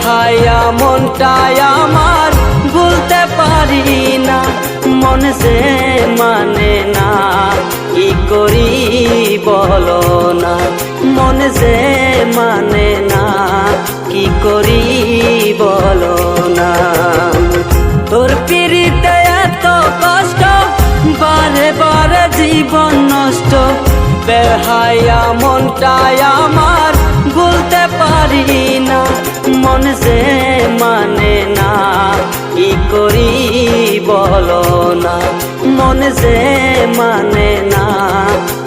বেহায়া মনটাই আমার ভুলতে পারি না, মন যে মানে না, কি করি বলো না, মন যে মানে না, কি করি বলো না। তোর পিড়িতে এত কষ্ট, বারে বারে জীবন নষ্ট, বেহায়া মনটাই আমার ভুলতে পারি না, মন যে মানে না, কি করি বলো না, মন যে মানে না,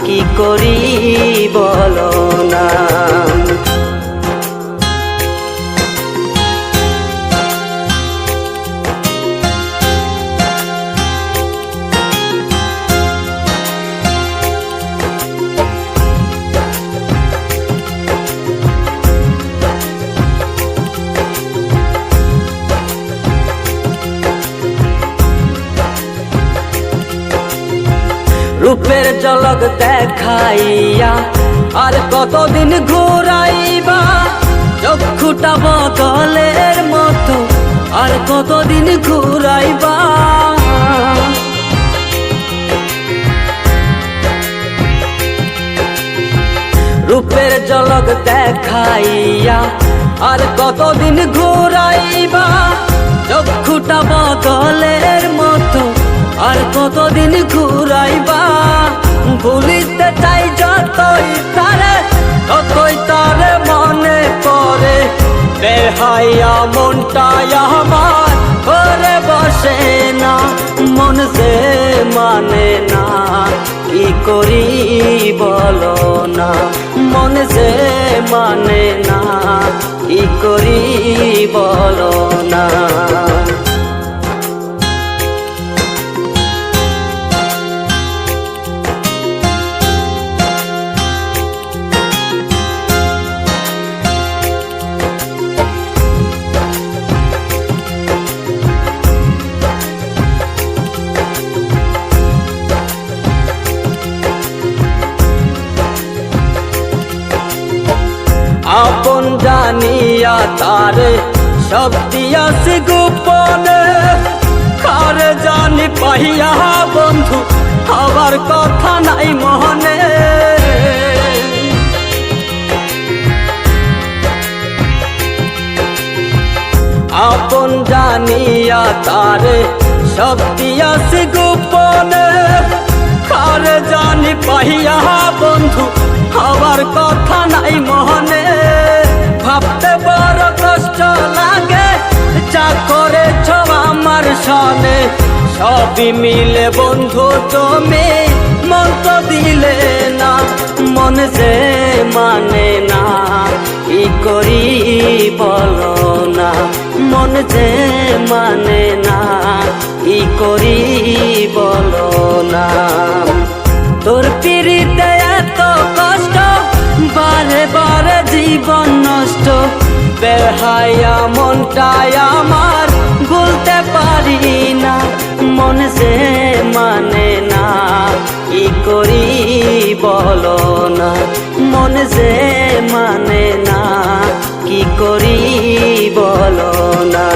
কি করি বলো না। রূপের ঝলক দেখাইয়া আর কতদিন ঘুরাইবা, চক্ষুটা বদলের মতো আর কতদিন ঘুরাইবা। রূপের ঝলক দেখাইয়া আর কতদিন ঘুরাইবা, চক্ষুটা বদলের মতো আর কতদিন ঘুরাইবা। ভুলিতে চাই যতই তারে, ততই তারে মনে পড়ে, বেহায়া মনটাই আমার ঘরে বসে না, মন যে মানে না, কি করি বলো না, মন যে মানে না, কি করি বলো না। আপন জানিয়া তারে সব দিয়াছি গোপনে, কারে জানি পাইয়া বন্ধু হবার কথা নাই মনে। আপন জানিয়া তারে সব দিয়াছি গোপনে, কারে জানি পাইয়া বন্ধু হবার কথা নাই মনে। ভাবতে বড় কষ্ট লাগে, যা করেছ আমার সনে, সবই মিলে বন্ধু তুমি মন তো দিলে না, মন যে মানে না, কি করি বলো না, মন যে মানে না, কি করি বলো না। তোর পিড়িতে এত কষ্ট, বারে বারে জীবন নষ্ট, বেহায়া মনটাই আমার ভুলতে পারি না, মন যে মানে না, কি করি বলো না, মন যে মানে না, কি করি বলো না।